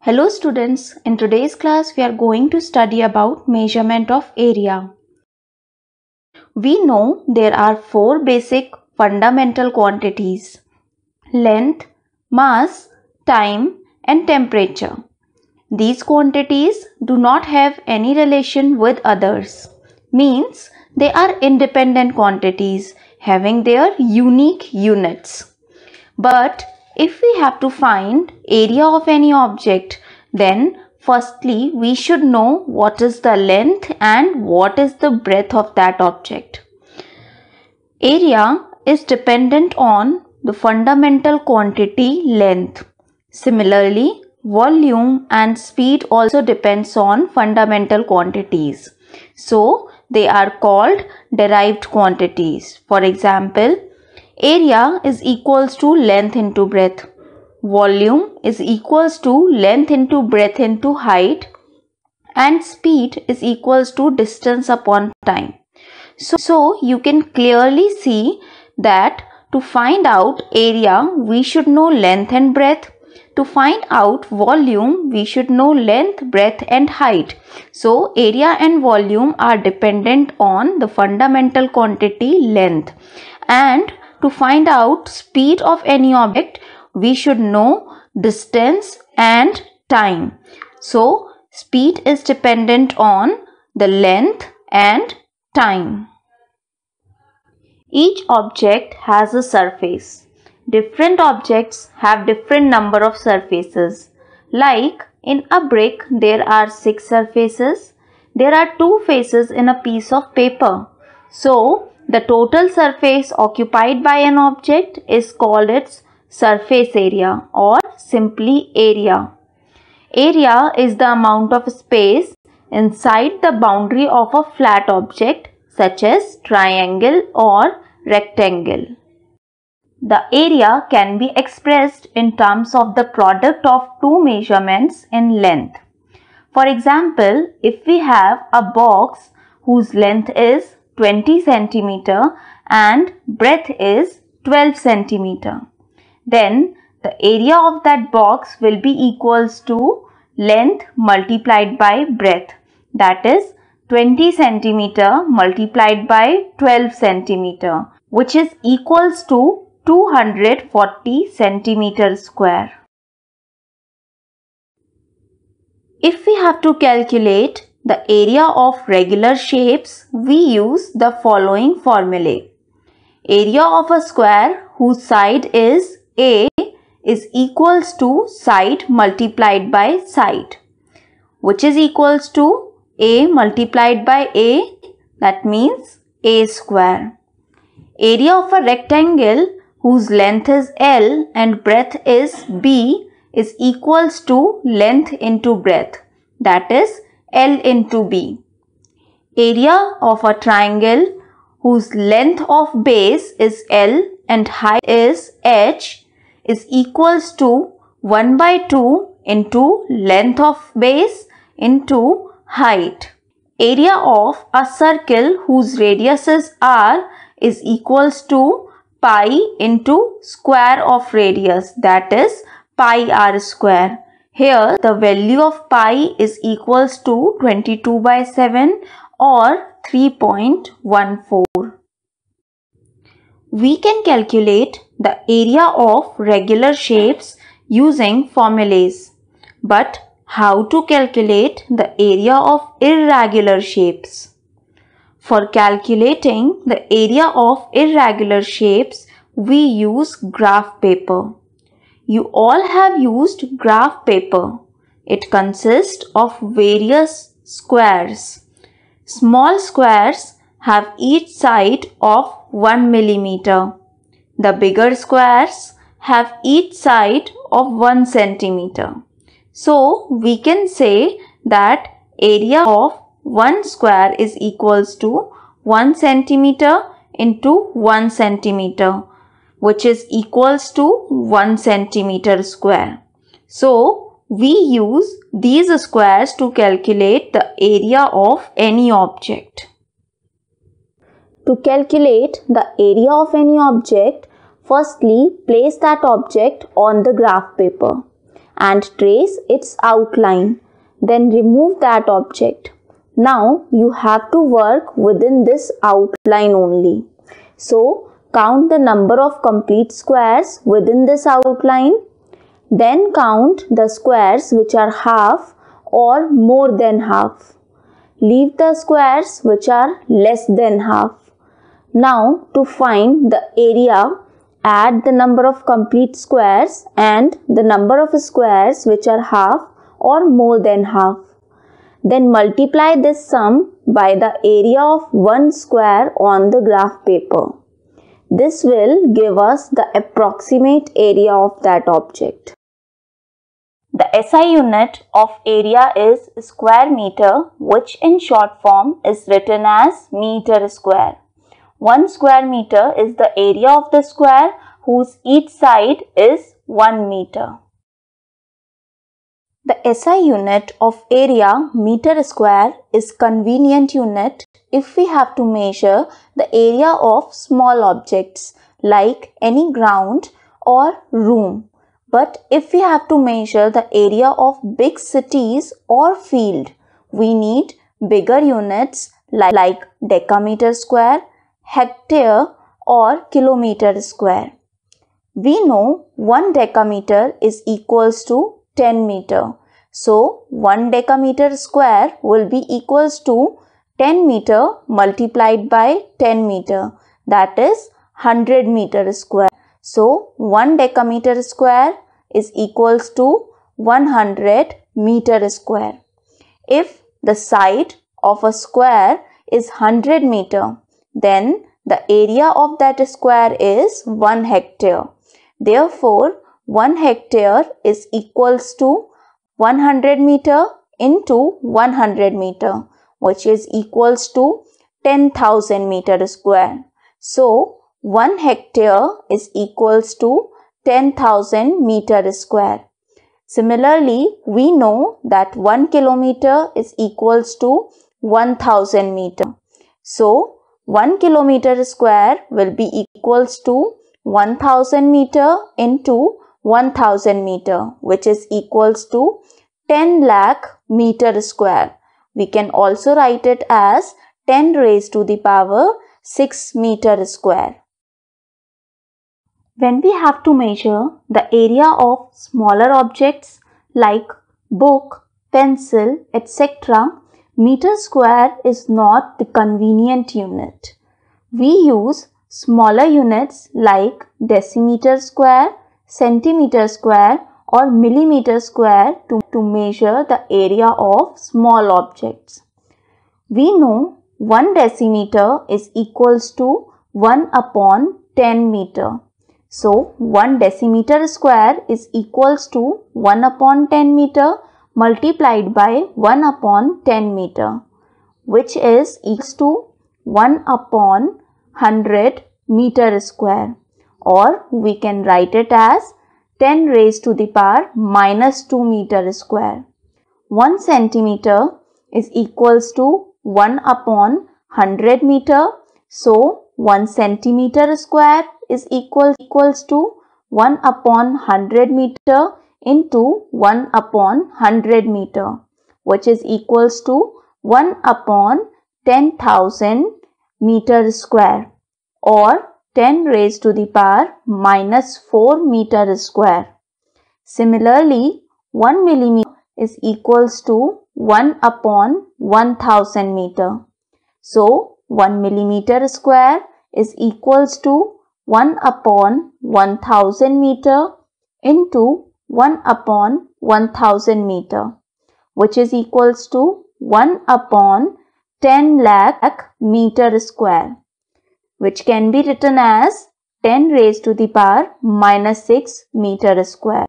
Hello students, in today's class we are going to study about measurement of area. We know there are four basic fundamental quantities: length, mass, time and temperature. These quantities do not have any relation with others, means they are independent quantities having their unique units. But if we have to find area of any object, then firstly we should know what is the length and what is the breadth of that object. Area is dependent on the fundamental quantity length. Similarly, volume and speed also depends on fundamental quantities. So, they are called derived quantities. For example, area is equals to length into breadth. Volume is equals to length into breadth into height. And speed is equals to distance upon time. So you can clearly see that to find out area, we should know length and breadth. To find out volume, we should know length, breadth and height. So area and volume are dependent on the fundamental quantity length. And to find out speed of any object, we should know distance and time. So speed is dependent on the length and time. Each object has a surface. Different objects have different number of surfaces. Like in a brick, there are 6 surfaces. There are 2 faces in a piece of paper. So, the total surface occupied by an object is called its surface area or simply area. Area is the amount of space inside the boundary of a flat object such as triangle or rectangle. The area can be expressed in terms of the product of two measurements in length. For example, if we have a box whose length is 20 cm and breadth is 12 cm, then the area of that box will be equals to length multiplied by breadth, that is 20 cm multiplied by 12 cm, which is equals to 240 cm square. If we have to calculate the area of regular shapes, we use the following formulae. Area of a square whose side is A is equals to side multiplied by side, which is equals to A multiplied by A, that means A square. Area of a rectangle whose length is L and breadth is B is equals to length into breadth, that is L into B. Area of a triangle whose length of base is L and height is H is equals to 1 by 2 into length of base into height. Area of a circle whose radius is R is equals to pi into square of radius, that is pi r square. Here the value of pi is equals to 22 by 7 or 3.14. We can calculate the area of regular shapes using formulas. But how to calculate the area of irregular shapes? For calculating the area of irregular shapes, we use graph paper. You all have used graph paper. It consists of various squares. Small squares have each side of 1 mm. The bigger squares have each side of 1 cm. So, we can say that area of 1 square is equals to 1 cm into 1 cm, which is equals to 1 cm square. So, we use these squares to calculate the area of any object. To calculate the area of any object, firstly place that object on the graph paper and trace its outline. Then remove that object. Now you have to work within this outline only. So count the number of complete squares within this outline. Then count the squares which are half or more than half. Leave the squares which are less than half. Now to find the area, add the number of complete squares and the number of squares which are half or more than half. Then multiply this sum by the area of one square on the graph paper. This will give us the approximate area of that object. The SI unit of area is square meter, which in short form is written as meter square. 1 square meter is the area of the square whose each side is 1 meter. The SI unit of area meter square is convenient unit if we have to measure the area of small objects like any ground or room. But if we have to measure the area of big cities or field, we need bigger units like decameter square, hectare or kilometer square. We know 1 decameter is equals to 10 meter. So 1 decameter square will be equals to 10 meter multiplied by 10 meter, that is 100 meter square. So 1 decameter square is equals to 100 meter square. If the side of a square is 100 meter, then the area of that square is 1 hectare. Therefore, 1 hectare is equals to 100 meter into 100 meter, which is equals to 10,000 meter square. So, 1 hectare is equals to 10,000 meter square. Similarly, we know that 1 kilometer is equals to 1,000 meter. So, 1 kilometer square will be equals to 1,000 meter into 1,000 meter, which is equals to 10 lakh meter square. We can also write it as 10 raised to the power 6 meter square. When we have to measure the area of smaller objects like book, pencil, etc., meter square is not the convenient unit. We use smaller units like decimeter square, centimeter square or millimeter square to measure the area of small objects. We know 1 decimeter is equals to 1 upon 10 meter. So, 1 decimeter square is equals to 1 upon 10 meter multiplied by 1 upon 10 meter, which is equals to 1 upon 100 meter square, or we can write it as 10 raised to the power minus 2 meter square. 1 centimeter is equals to 1 upon 100 meter. So, 1 centimeter square is equals to 1 upon 100 meter into 1 upon 100 meter, which is equals to 1 upon 10,000 meter square, or 10 raised to the power minus 4 meter square. Similarly, 1 millimeter is equals to 1 upon 1000 meter. So, 1 millimeter square is equals to 1 upon 1000 meter into 1 upon 1000 meter, which is equals to 1 upon 10 lakh meter square, which can be written as 10 raised to the power minus 6 meter square.